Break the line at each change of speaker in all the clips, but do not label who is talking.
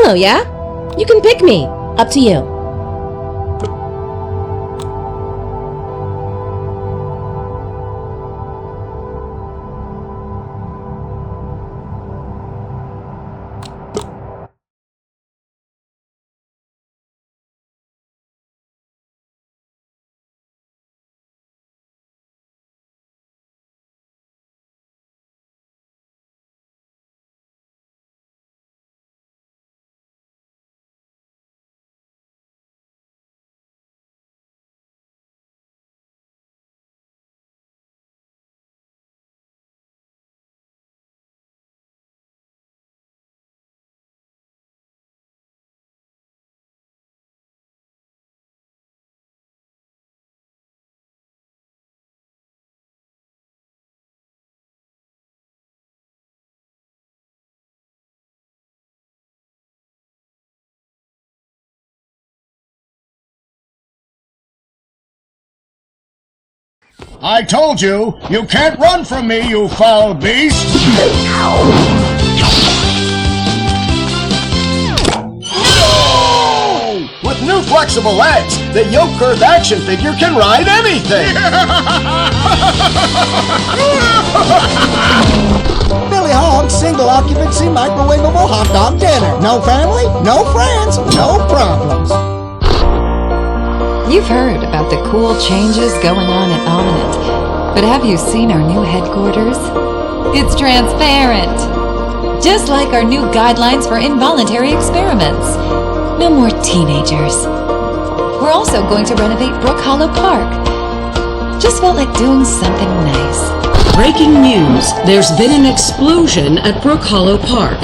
demo, yeah? You can pick me. Up to you.
I told you, you can't run from me, you foul beast! No! With new flexible legs, the Yoke Curve action figure can ride anything!
Billy Hogg's single occupancy microwavable hot dog dinner. No family, no friends, no problems.
You've heard about the cool changes going on at Omnit, but have you seen our new headquarters? It's transparent! Just like our new guidelines for involuntary experiments. No more teenagers. We're also going to renovate Brook Hollow Park. Just felt like doing something nice.
Breaking news, there's been an explosion at Brook Hollow Park.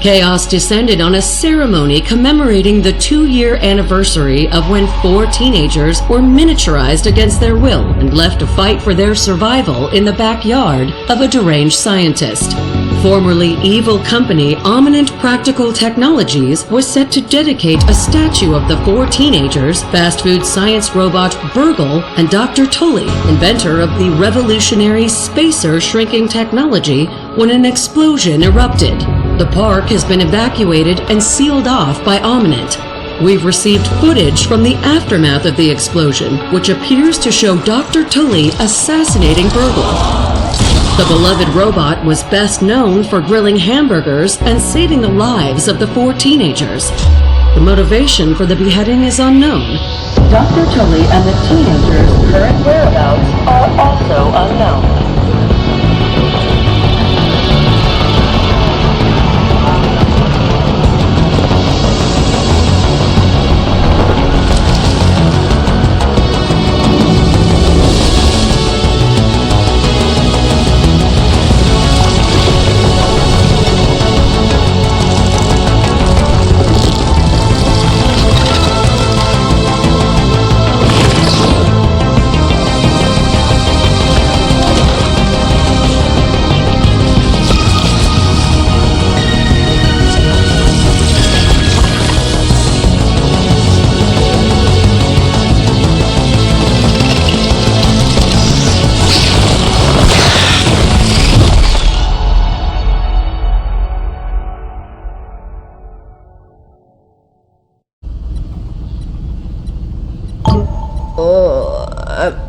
Chaos descended on a ceremony commemorating the 2-year anniversary of when 4 teenagers were miniaturized against their will and left to fight for their survival in the backyard of a deranged scientist. Formerly evil company Omnit Practical Technologies was set to dedicate a statue of the 4 teenagers, fast food science robot Burgle and Dr. Tully, inventor of the revolutionary spacer shrinking technology, when an explosion erupted. The park has been evacuated and sealed off by Omnit. We've received footage from the aftermath of the explosion, which appears to show Dr. Tully assassinating Burgle. The beloved robot was best known for grilling hamburgers and saving the lives of the 4 teenagers. The motivation for the beheading is unknown. Dr. Tully and the teenagers' current whereabouts are also unknown.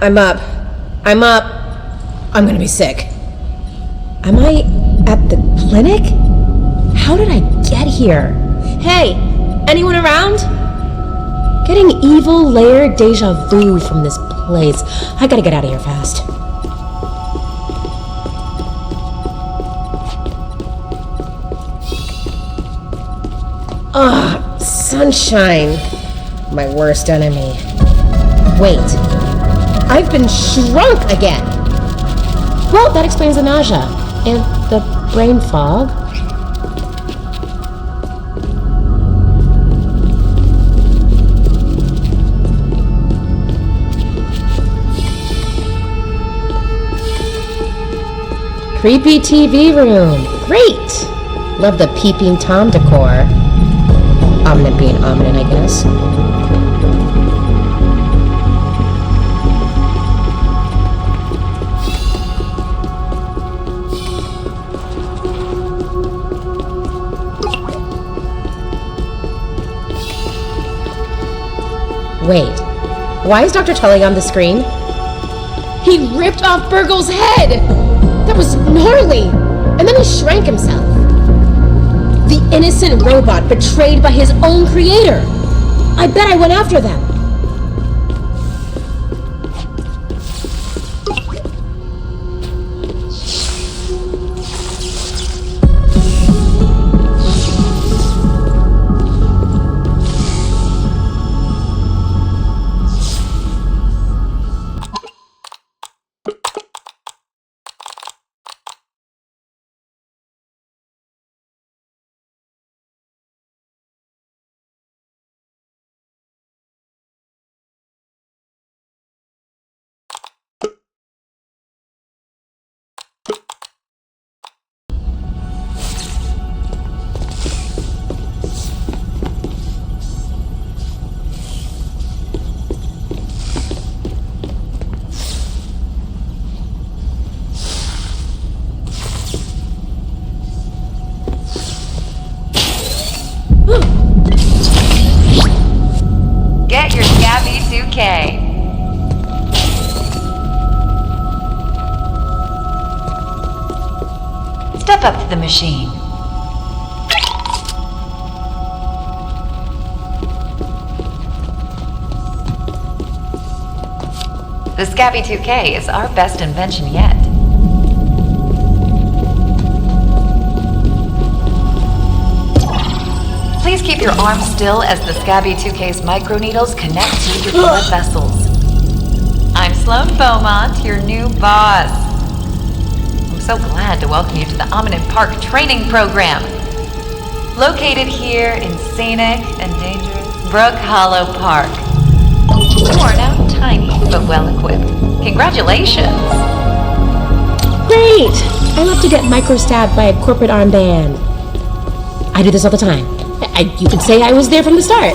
I'm up. I'm gonna be sick. Am I at the clinic? How did I get here? Hey, anyone around? Getting evil layered deja vu from this place. I gotta get out of here fast. Ugh, sunshine. My worst enemy. Wait. I've been shrunk again! Well, that explains the nausea. And the brain fog. Creepy TV room. Great! Love the peeping Tom decor. Omnit being Omnit, I guess. Wait, why is Dr. Tully on the screen? He ripped off Burgle's head! That was gnarly! And then he shrank himself. The innocent robot betrayed by his own creator! I bet I went after them!
Get your Scabby 2K. Step up to the machine. The Scabby 2K is our best invention yet. Please keep your arm still as the Scabby 2K's microneedles connect to your blood vessels. I'm Sloan Beaumont, your new boss. I'm so glad to welcome you to the Omnid Park training program. Located here in scenic and dangerous Brook Hollow Park. You are now tiny but well-equipped. Congratulations!
Great! I love to get micro-stabbed by a corporate armband. I do this all the time. You could say I was there from the start.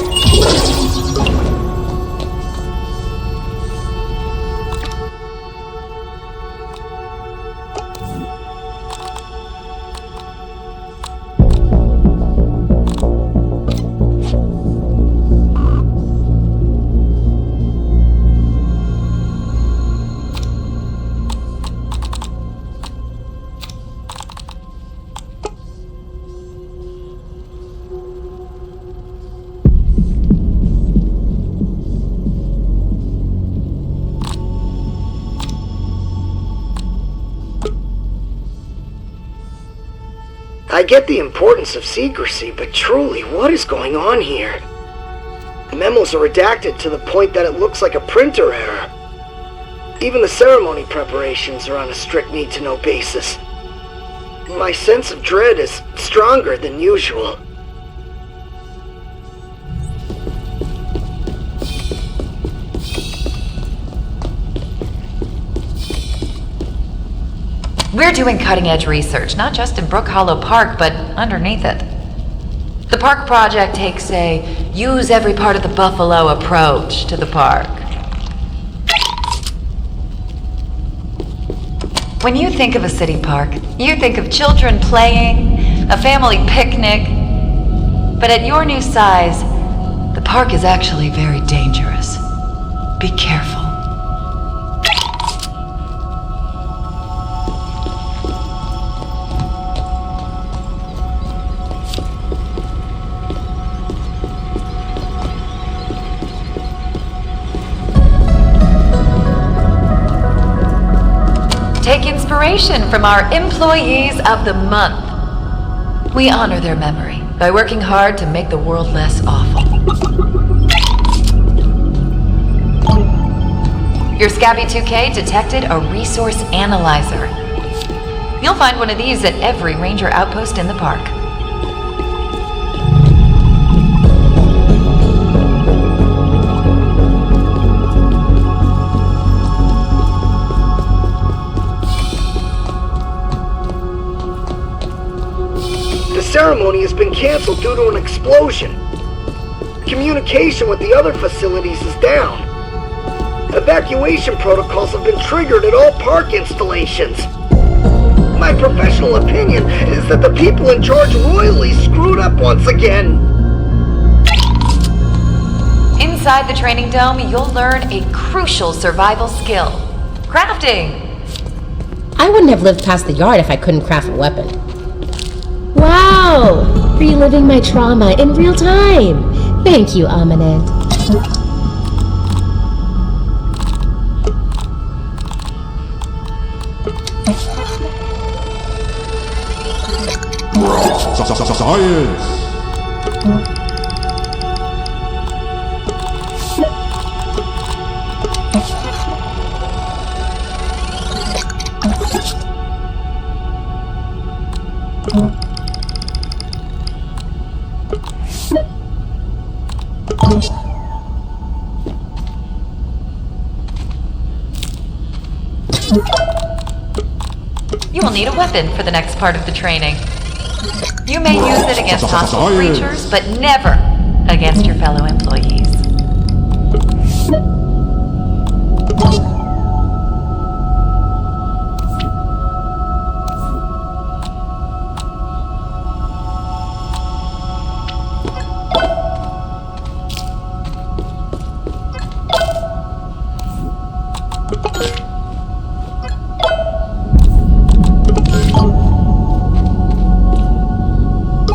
I get the importance of secrecy, but truly, what is going on here? The memos are redacted to the point that it looks like a printer error. Even the ceremony preparations are on a strict need-to-know basis. My sense of dread is stronger than usual.
We're doing cutting-edge research, not just in Brook Hollow Park, but underneath it. The park project takes a use every part of the buffalo approach to the park. When you think of a city park, you think of children playing, a family picnic. But at your new size, the park is actually very dangerous. Be careful. Take inspiration from our Employees of the Month. We honor their memory by working hard to make the world less awful. Your Scabby 2K detected a resource analyzer. You'll find one of these at every ranger outpost in the park.
The ceremony has been canceled due to an explosion. Communication with the other facilities is down. Evacuation protocols have been triggered at all park installations. My professional opinion is that the people in charge royally screwed up once again.
In Inside the training dome, you'll learn a crucial survival skill: crafting.
I wouldn't have lived past the yard if I couldn't craft a weapon. Wow! Reliving my trauma in real time! Thank you, Amanent.
Science!
You will need a weapon for the next part of the training. You may use it against hostile creatures, but never against your fellow employees.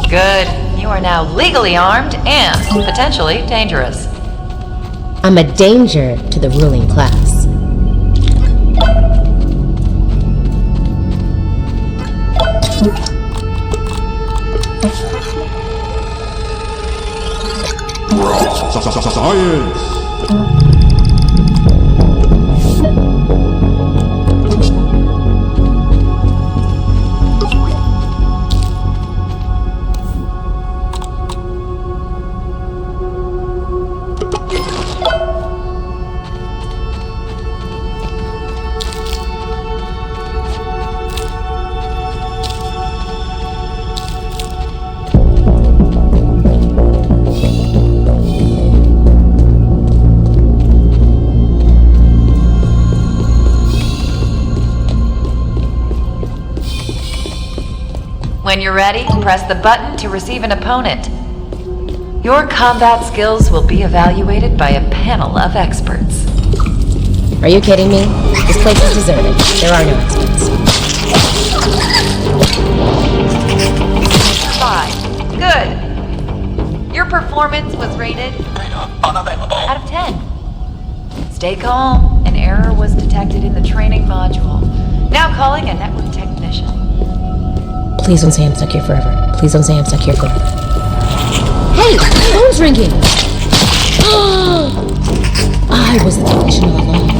Good. You are now legally armed and potentially dangerous.
I'm a danger to the ruling class.
Science!
When you're ready, press the button to receive an opponent. Your combat skills will be evaluated by a panel of experts.
Are you kidding me? This place is deserted. There are no experts.
5. Good. Your performance was rated out of 10. Stay calm. An error was detected in the training module. Now calling a network technician.
Please don't say I'm stuck here forever. Please don't say I'm stuck here forever. Hey! Phone's ringing! I was the technician all along.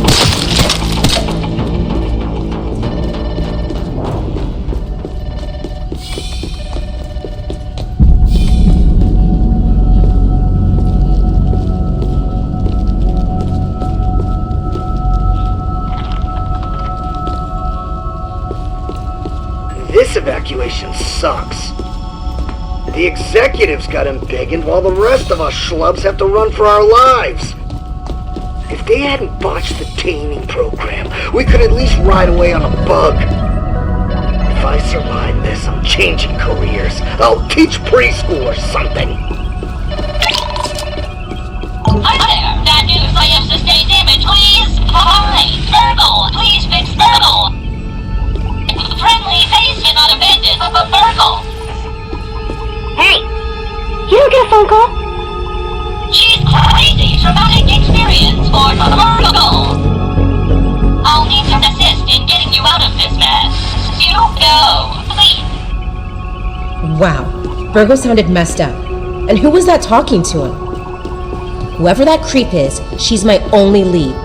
This evacuation sucks. The executives got embiggened while the rest of us schlubs have to run for our lives. If they hadn't botched the taming program, we could at least ride away on a bug. If I survive this, I'm changing careers. I'll teach preschool or something.
Hi there! That new fire sustained damage, please! Hi! Virgo! Please fix Virgo! Friendly face cannot abandon Virgo!
Hey! You don't get a phone call?
She's crazy! Traumatic experience for Virgo! I'll need your assist in getting you out of this mess. You go, please!
Wow. Virgo sounded messed up. And who was that talking to him? Whoever that creep is, she's my only lead.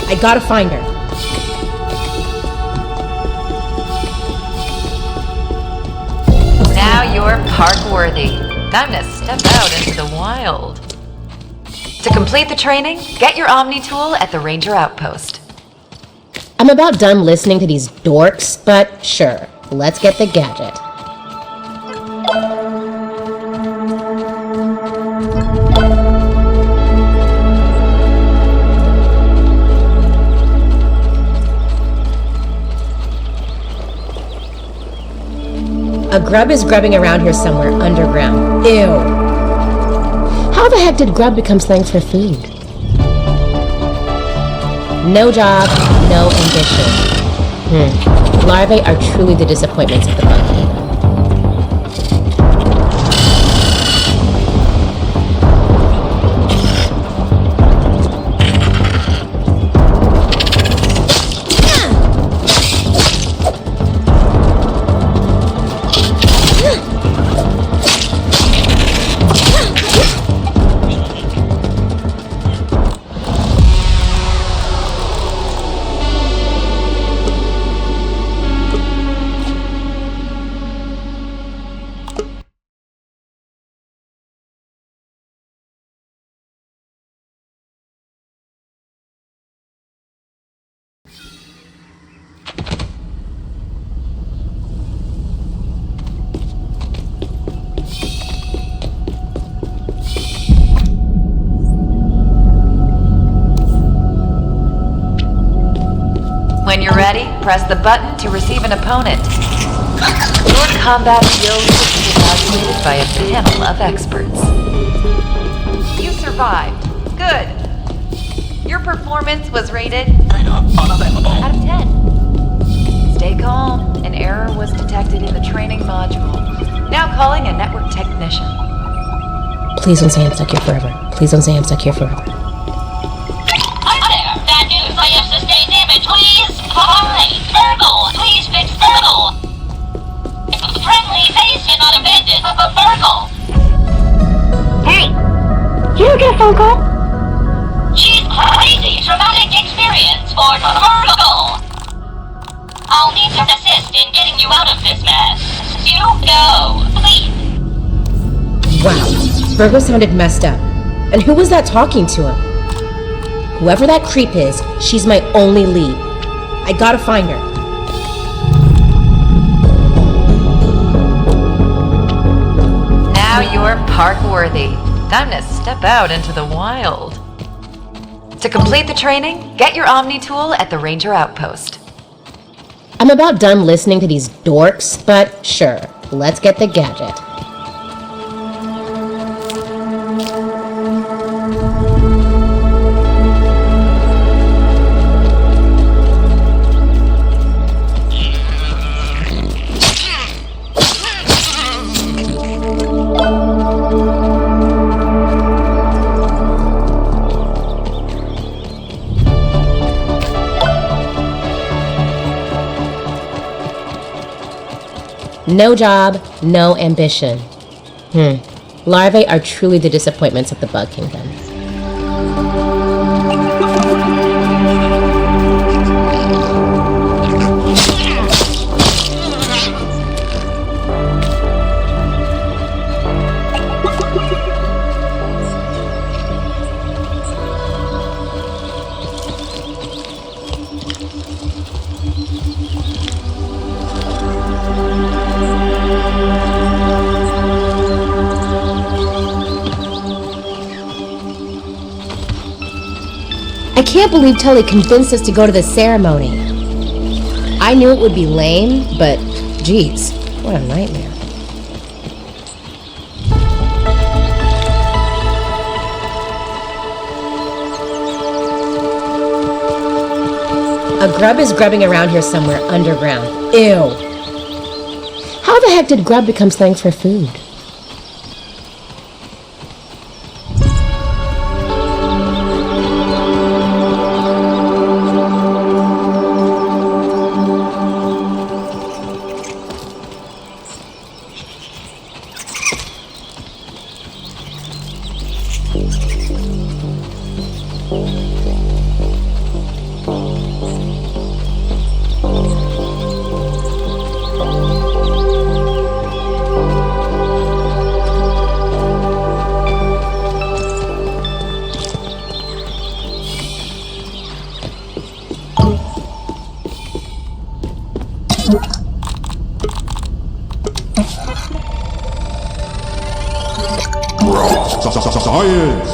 I gotta find her.
Now you're park-worthy. Time to step out into the wild. To complete the training, get your Omni tool at the Ranger Outpost.
I'm about done listening to these dorks, but sure, let's get the gadget. A grub is grubbing around here somewhere underground. Ew. How the heck did grub become slang for food? No job, no ambition. Larvae are truly the disappointments of the bug kingdom.
When you're ready, press the button to receive an opponent. Your combat skills will be evaluated by a panel of experts. You survived. Good. Your performance was rated out of 10. Stay calm. An error was detected in the training module. Now calling a network technician.
Please don't say I'm stuck here forever. Please don't say I'm stuck here forever.
Hi there. Bad news. I have sustained damage. Please. Hi. Fergal. Please fix Fergal. Friendly face cannot abandon Fergal.
Hey! You don't get a phone call?
She's crazy. Traumatic experience for Fergal. I'll need to assist in getting you out of this mess. You go, please.
Wow, Virgo sounded messed up. And who was that talking to him? Whoever that creep is, she's my only lead. I gotta find her.
Now you're park worthy. Time to step out into the wild. To complete the training, get your Omni tool at the Ranger Outpost.
I'm about done listening to these dorks, but sure, let's get the gadget. No job, no ambition. Larvae are truly the disappointments of the bug kingdom. I can't believe Tully convinced us to go to the ceremony. I knew it would be lame, but geez, what a nightmare. A grub is grubbing around here somewhere underground. Ew. How the heck did grub become slang for food?
Science!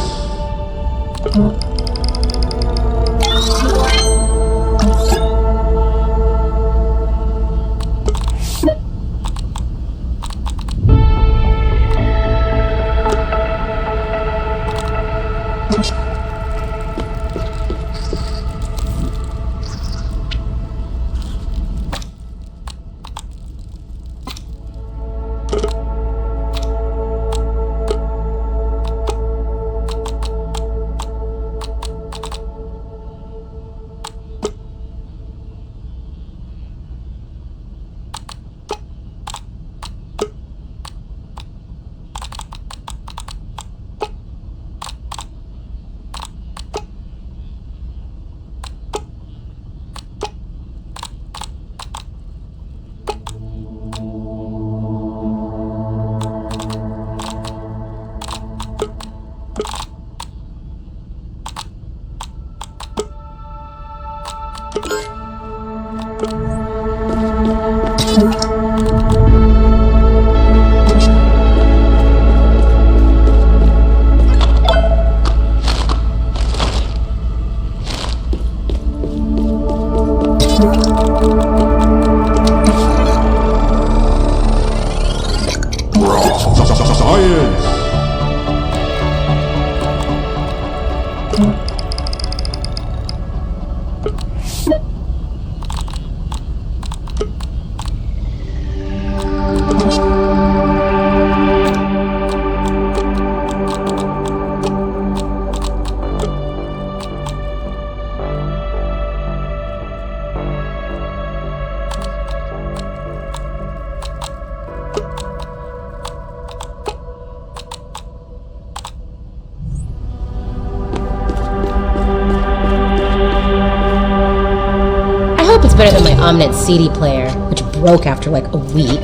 Better than my Omnet CD player, which broke after like a week.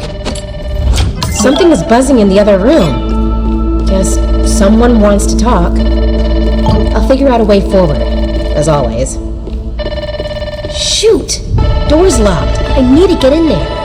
Something is buzzing in the other room. Guess someone wants to talk. I'll figure out a way forward, as always. Shoot! Door's locked. I need to get in there.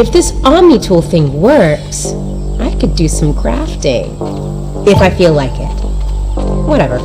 If this Omni-Tool thing works, I could do some crafting. If I feel like it. Whatever.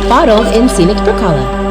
Bottle in Scenic Brook Hollow.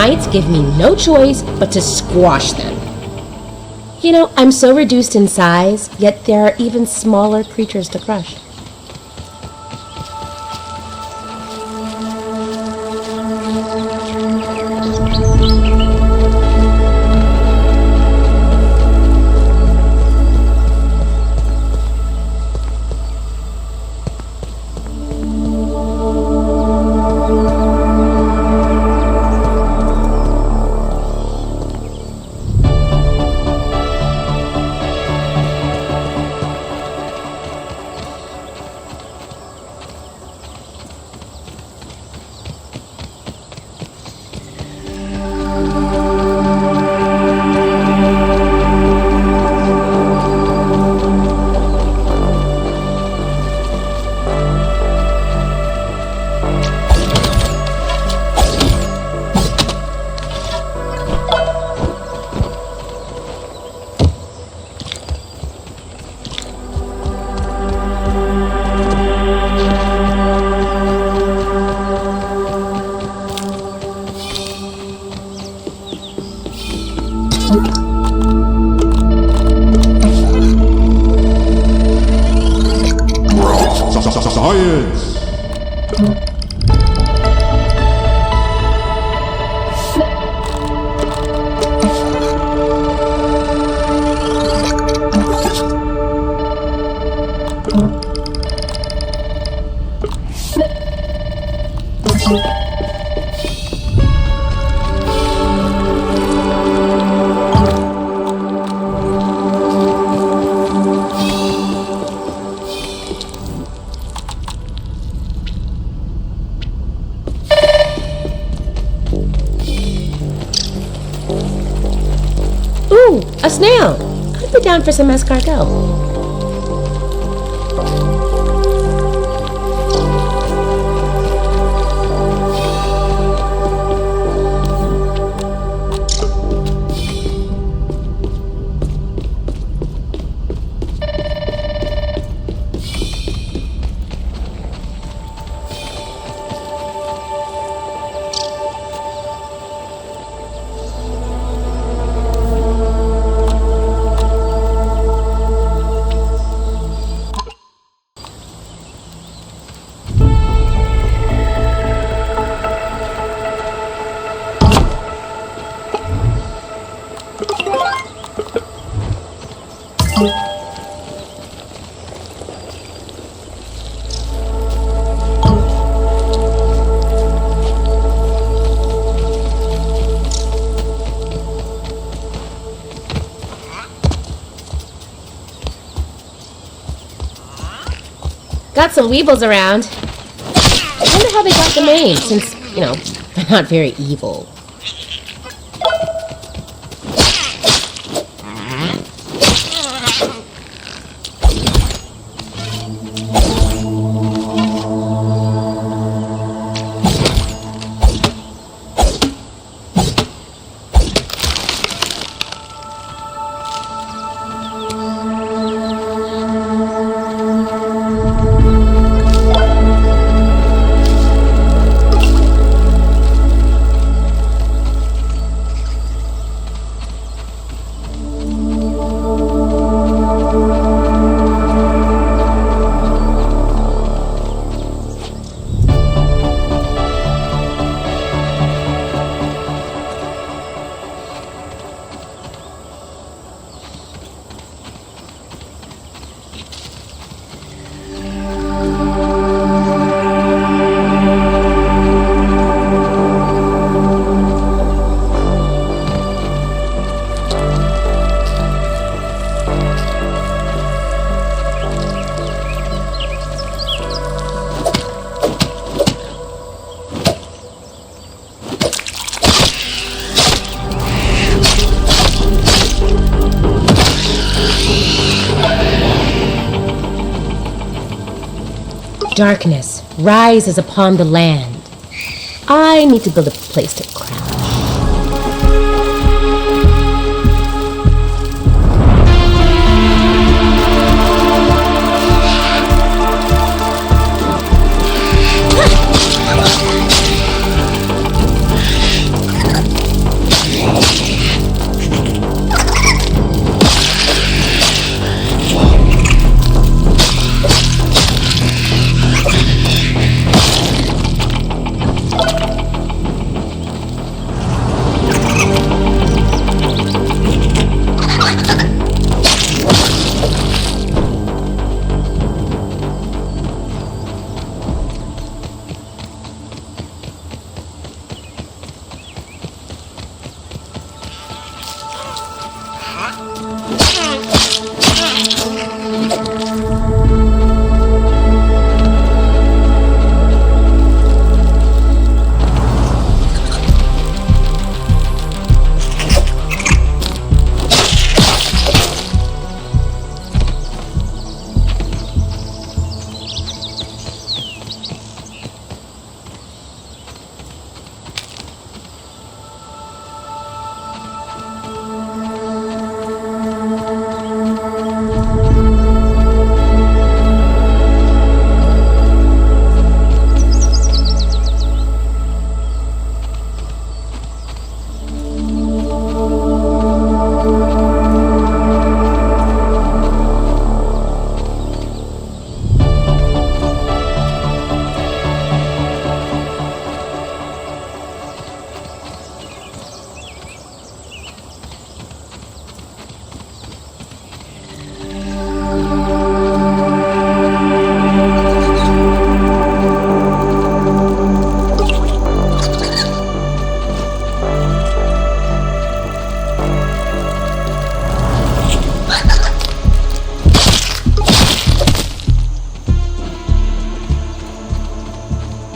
might give me no choice but to squash them. You know, I'm so reduced in size, yet there are even smaller creatures to crush.
Science!
Ooh, a snail! I'd be down for some escargot. Got some weebles around. I wonder how they got the name, since, you know, they're not very evil. Darkness rises upon the land. I need to build a place to crouch.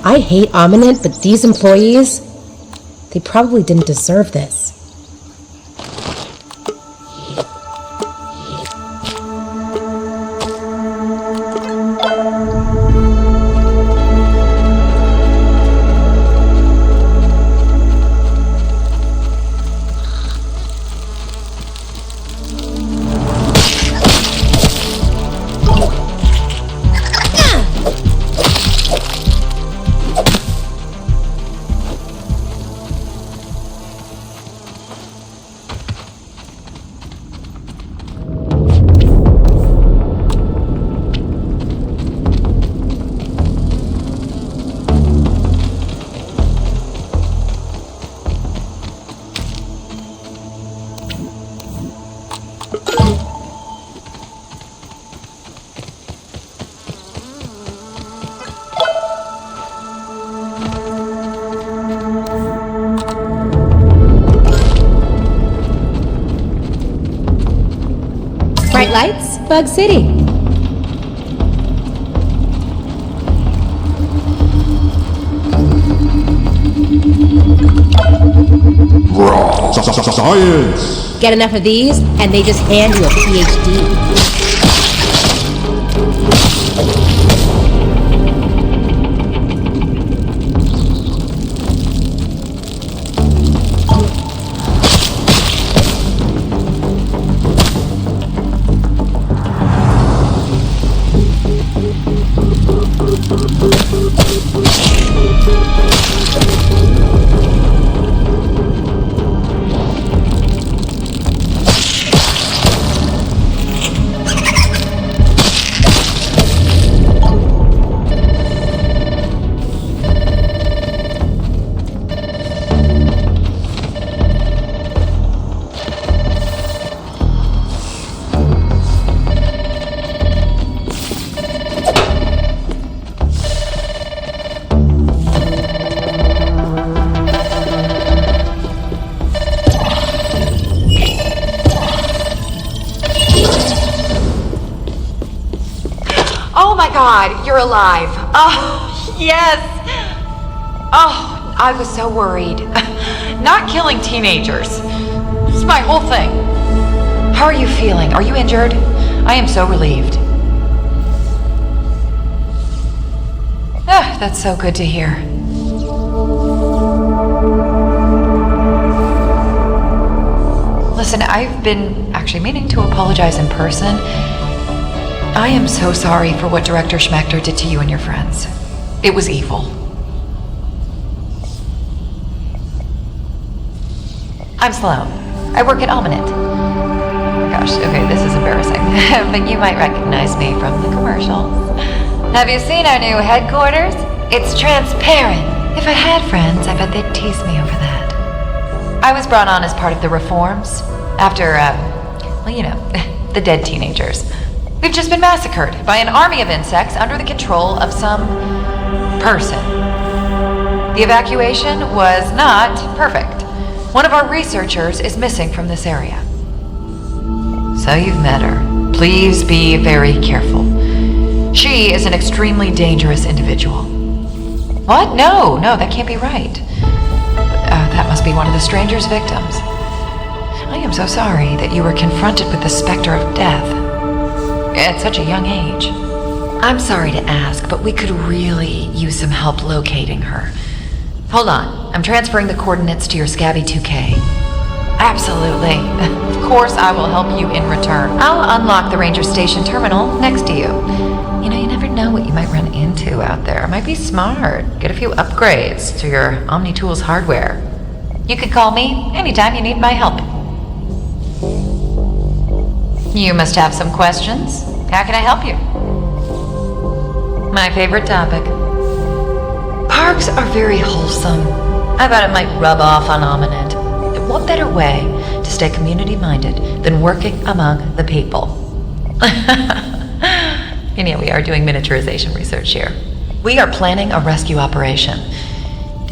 I hate Ominent, but these employees, they probably didn't deserve this. Bright lights, Bug City.
Science!
Get enough of these, and they just hand you a PhD.
Oh my God, you're alive. Oh, yes. Oh, I was so worried. Not killing teenagers. It's my whole thing. How are you feeling? Are you injured? I am so relieved. Ah, that's so good to hear. Listen, I've been actually meaning to apologize in person. I am so sorry for what Director Schmechter did to you and your friends. It was evil. I'm Sloan. I work at Ominent. Oh my gosh, okay, this is embarrassing. But you might recognize me from the commercials. Have you seen our new headquarters? It's transparent. If I had friends, I bet they'd tease me over that. I was brought on as part of the reforms after, well, you know, the dead teenagers. We've just been massacred by an army of insects under the control of some person. The evacuation was not perfect. One of our researchers is missing from this area. So you've met her. Please be very careful. She is an extremely dangerous individual. What? No, that can't be right. That must be one of the stranger's victims. I am so sorry that you were confronted with the specter of death at such a young age. I'm sorry to ask, but we could really use some help locating her. Hold on, I'm transferring the coordinates to your Scabby 2K. Absolutely. Of course I will help you in return. I'll unlock the Ranger Station terminal next to you. You know, you never know what you might run into out there. It might be smart. Get a few upgrades to your OmniTools hardware. You can call me anytime you need my help. You must have some questions. How can I help you? My favorite topic. Parks are very wholesome. I thought it might rub off on Ominent. What better way to stay community-minded than working among the people? And yeah, we are doing miniaturization research here. We are planning a rescue operation.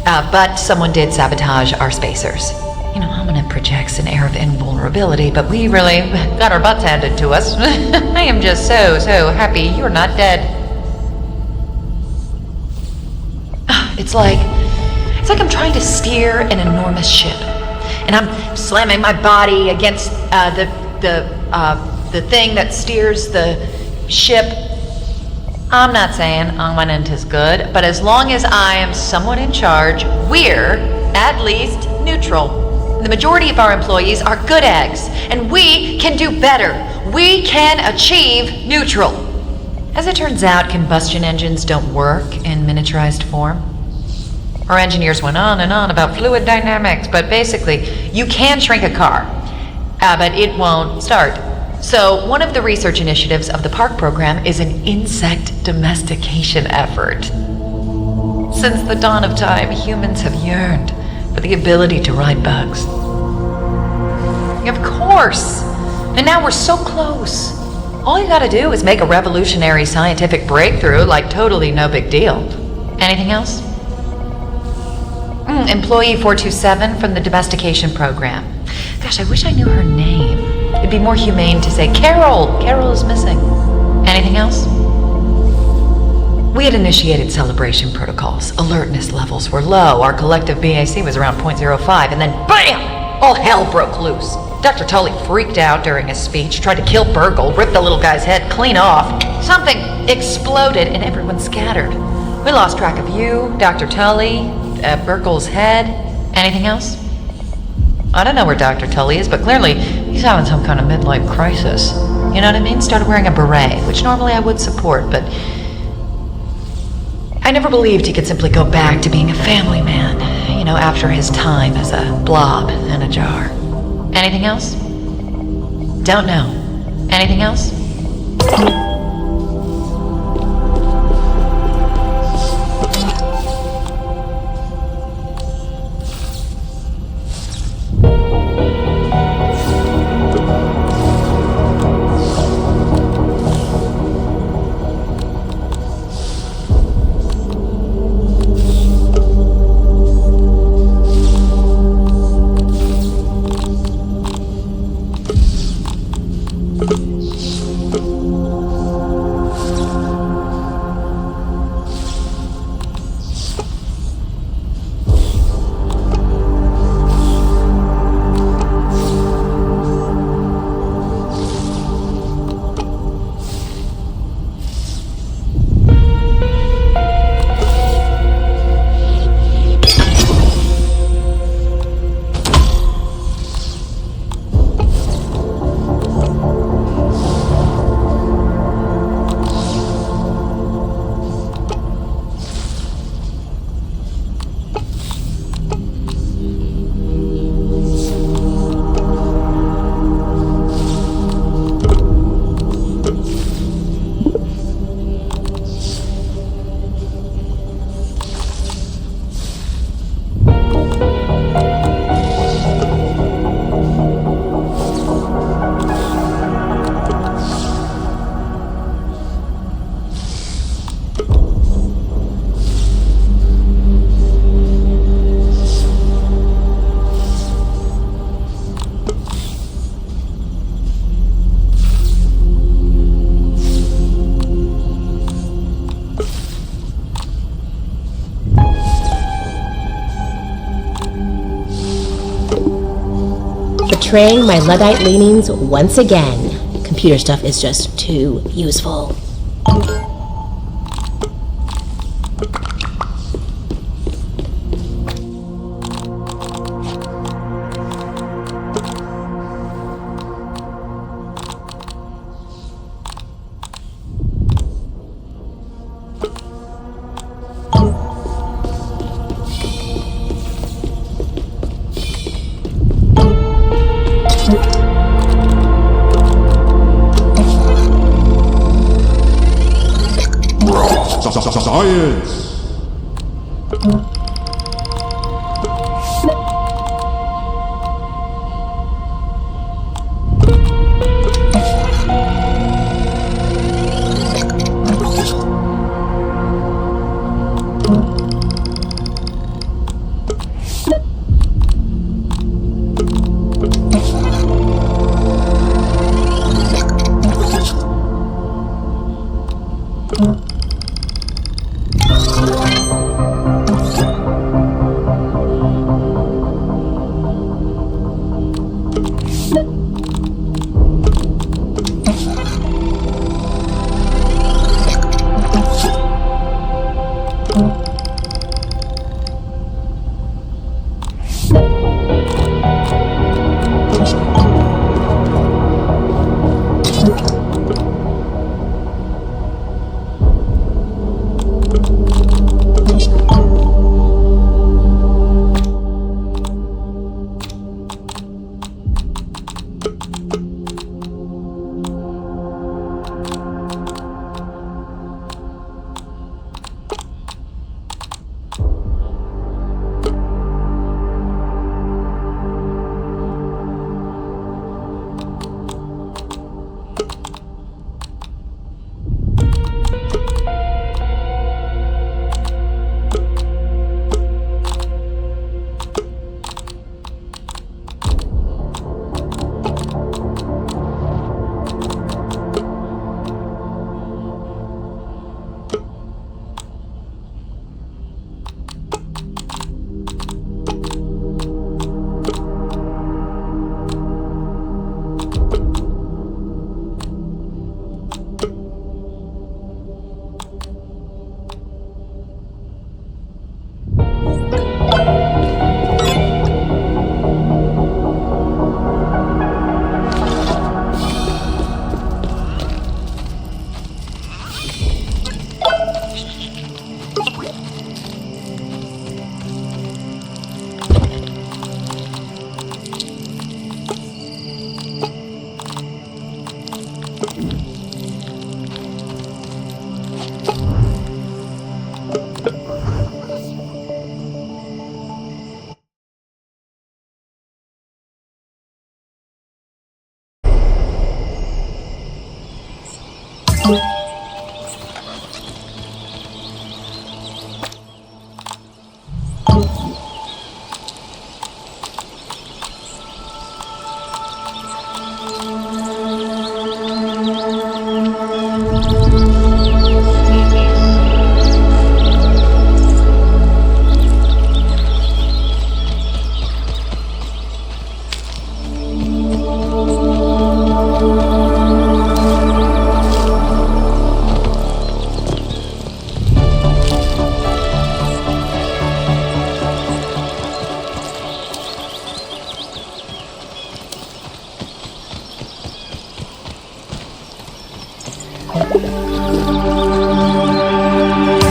But someone did sabotage our spacers. You know, Ominent projects an air of invulnerability, but we really got our butts handed to us. I am just so happy you're not dead. It's like I'm trying to steer an enormous ship, and I'm slamming my body against the thing that steers the ship. I'm not saying ominent is good, but as long as I am somewhat in charge, we're at least neutral. The majority of our employees are good eggs, and we can do better. We can achieve neutral. As it turns out, combustion engines don't work in miniaturized form. Our engineers went on and on about fluid dynamics, but basically, you can shrink a car, but it won't start. So, one of the research initiatives of the park program is an insect domestication effort. Since the dawn of time, humans have yearned for the ability to ride bugs. Of course! And now we're so close. All you gotta do is make a revolutionary scientific breakthrough, like totally no big deal. Anything else? Employee 427 from the domestication program. Gosh, I wish I knew her name. It'd be more humane to say Carol. Carol is missing. Anything else? We had initiated celebration protocols. Alertness levels were low. Our collective BAC was around 0.05, and then BAM! All hell broke loose. Dr. Tully freaked out during his speech, tried to kill Burgle, ripped the little guy's head clean off. Something exploded and everyone scattered. We lost track of you, Dr. Tully, Burgle's head. Anything else? I don't know where Dr. Tully is, but clearly he's having some kind of midlife crisis. You know what I mean? Started wearing a beret, which normally I would support, but I never believed he could simply go back to being a family man, you know, after his time as a blob in a jar. Anything else? Don't know. Anything else?
Betraying my Luddite leanings once again. Computer stuff is just too useful.
Science!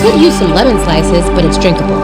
Could use some lemon slices, but it's drinkable.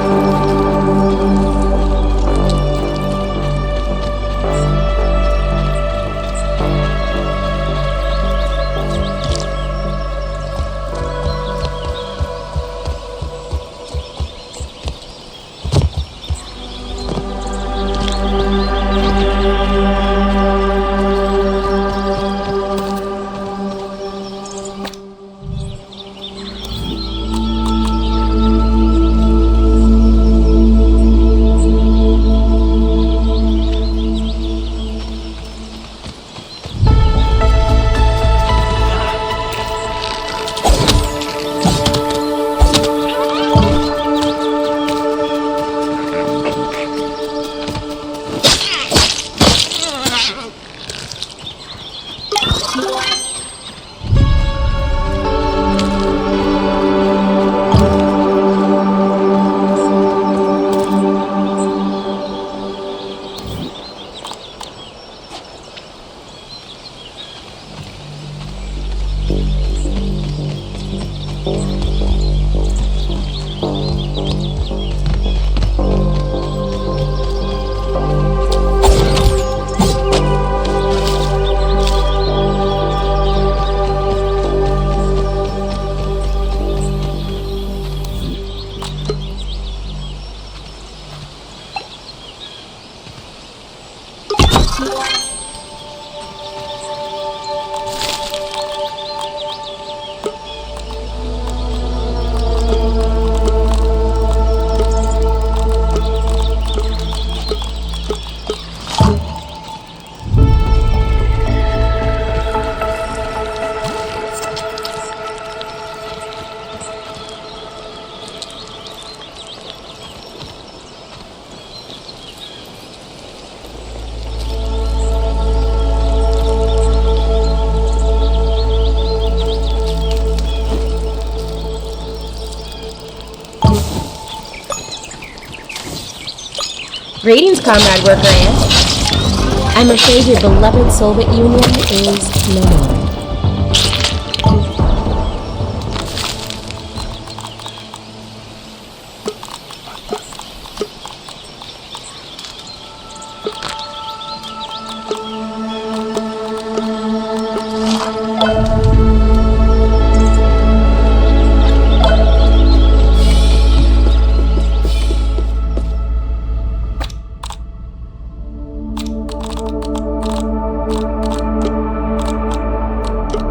Greetings, comrade worker ant. I'm afraid your beloved Solvent Union is no more.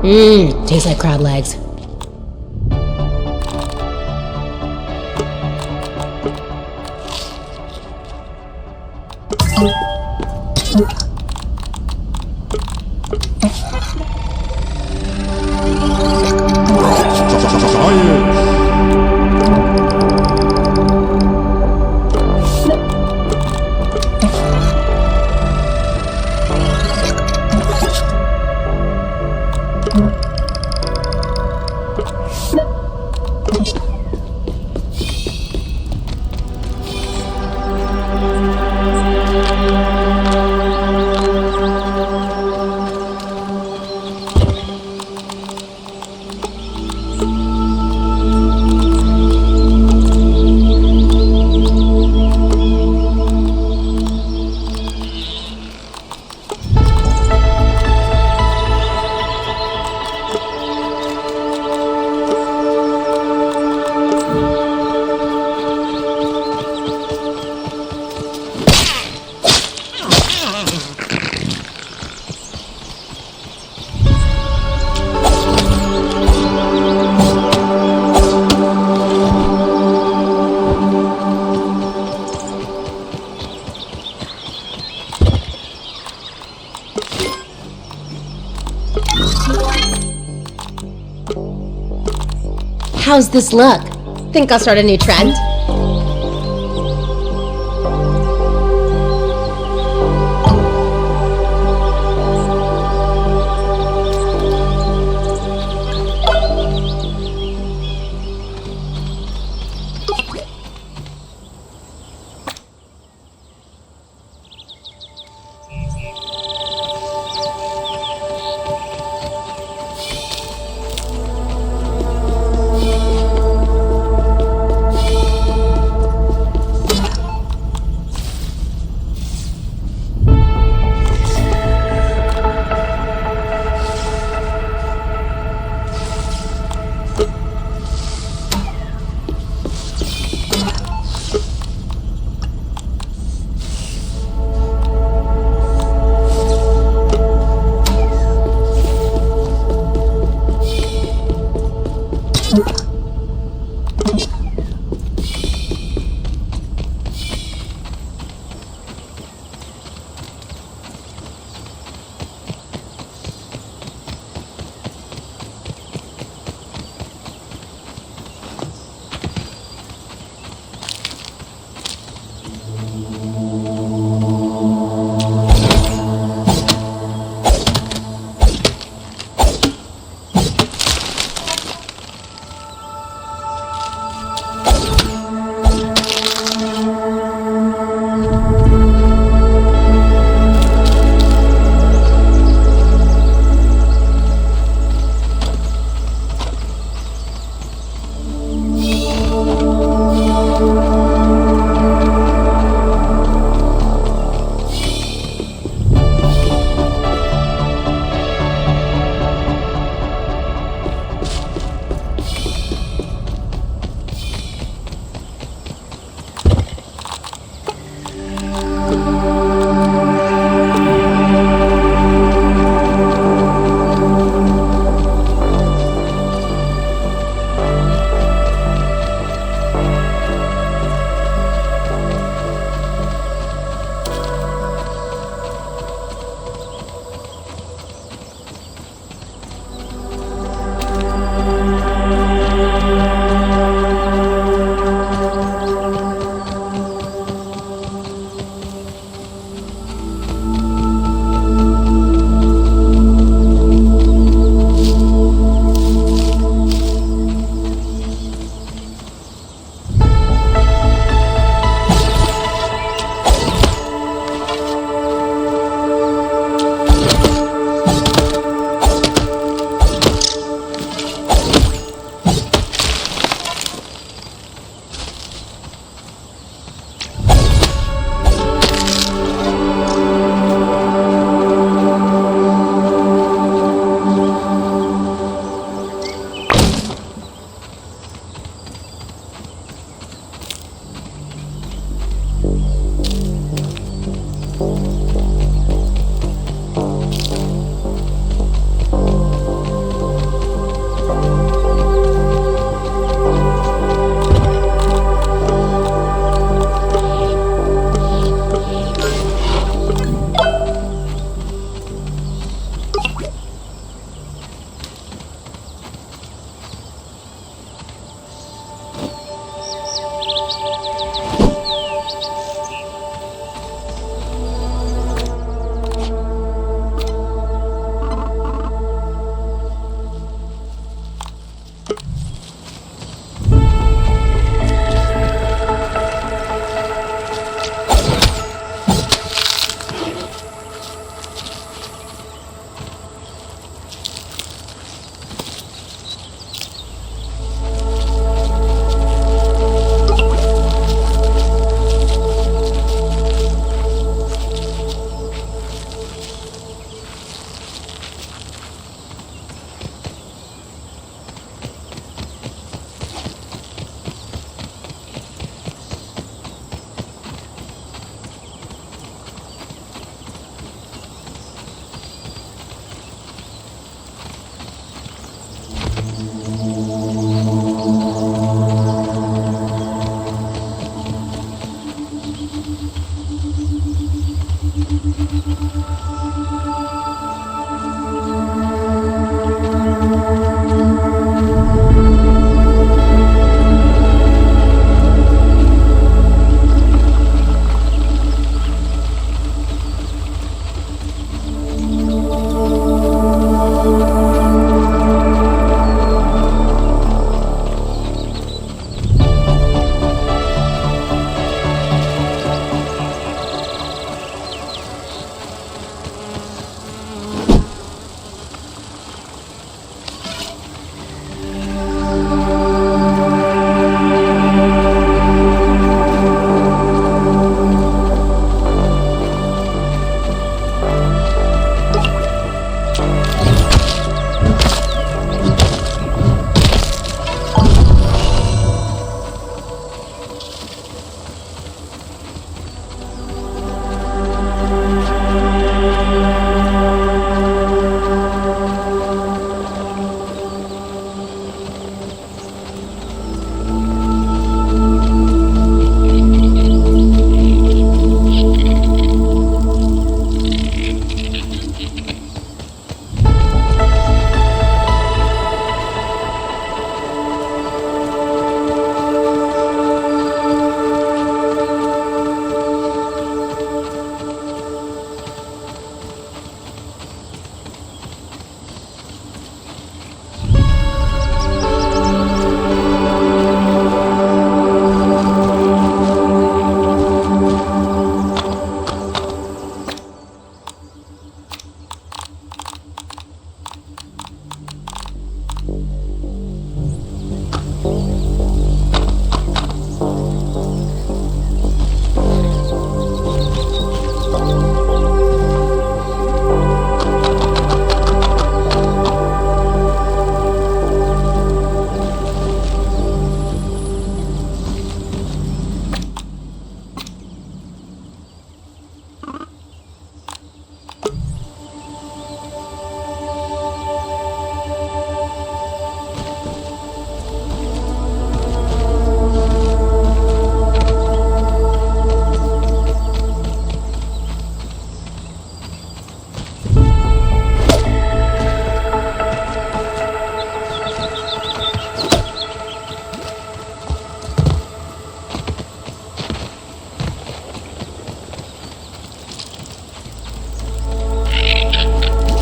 Tastes like crab legs. How's this look? Think I'll start a new trend?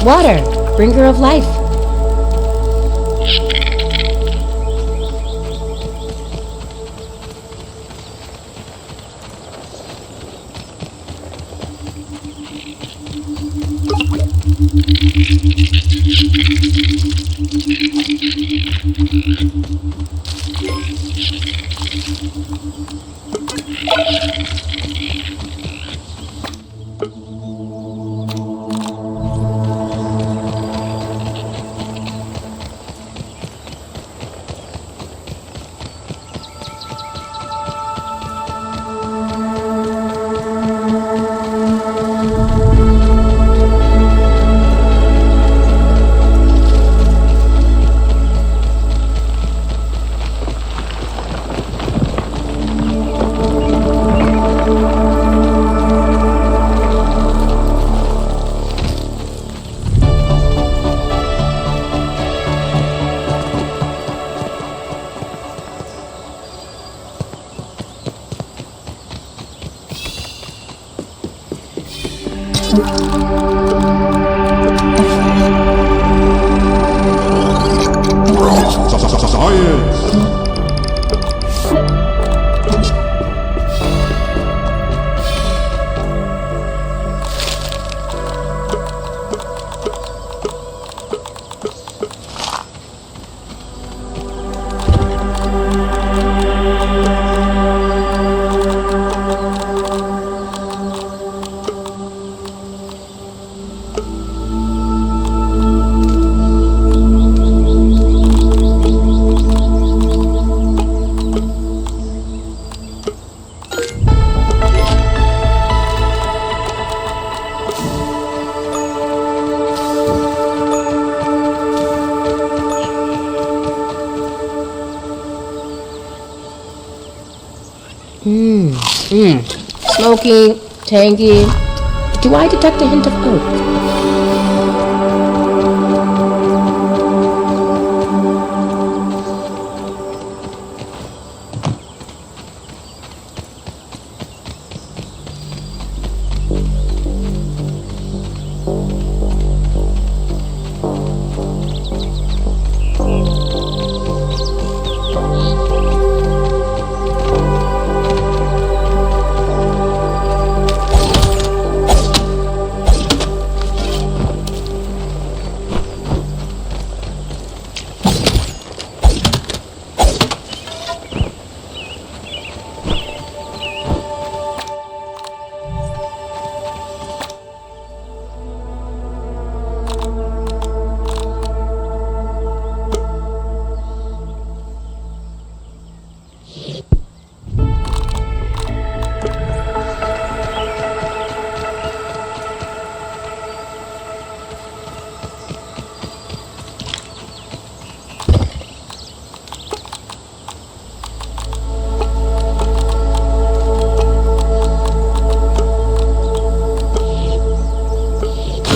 Water, bringer of life. Smoky, tangy. Do I detect a hint of oak?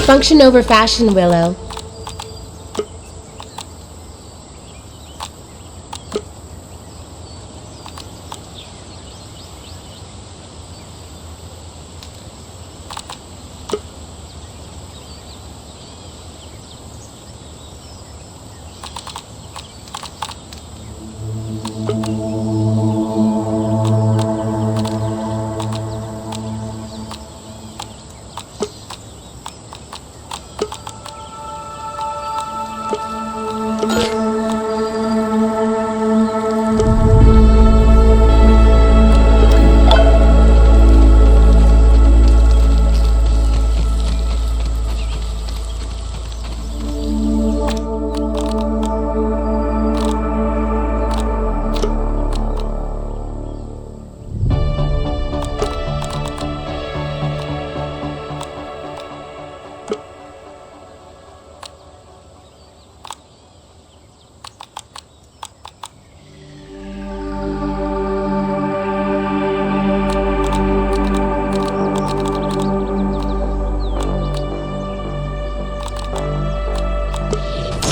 Function over fashion, Willow.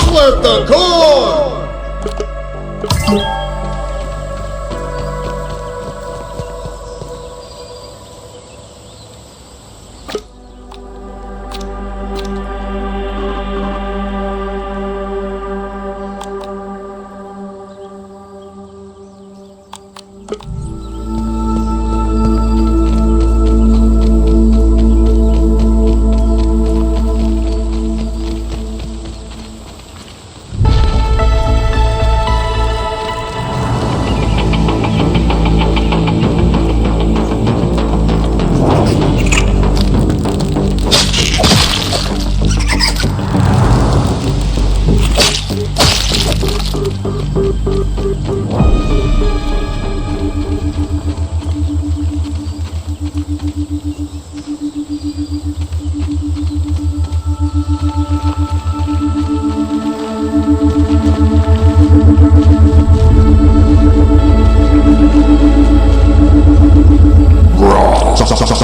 Flip the cord!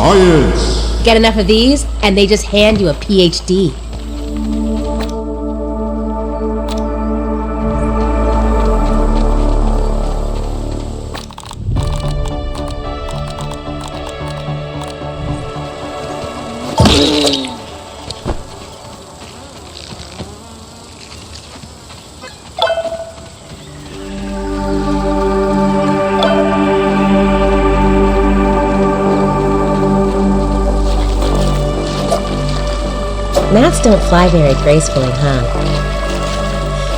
Science!
Get enough of these, and they just hand you a PhD. Gnats don't fly very gracefully, huh?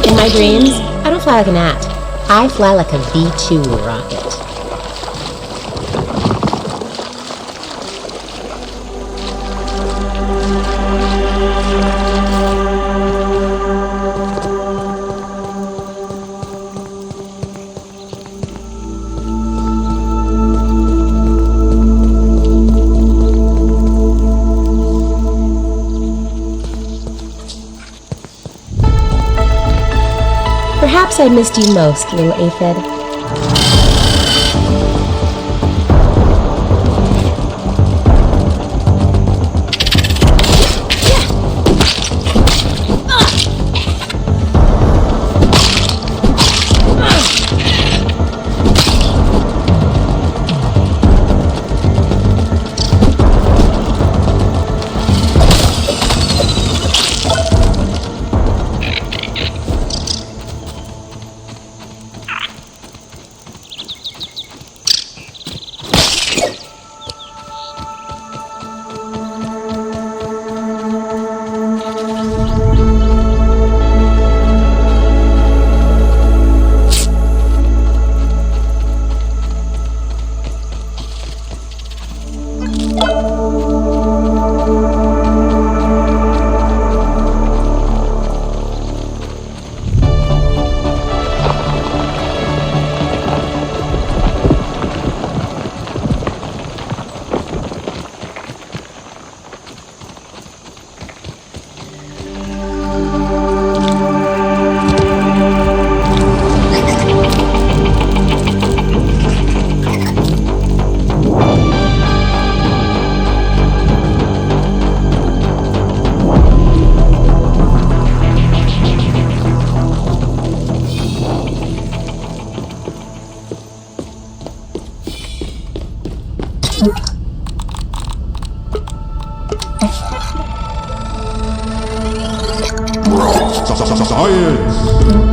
In my dreams, I don't fly like a gnat. I fly like a V-2 rocket. Perhaps I missed you most, little aphid.
Science!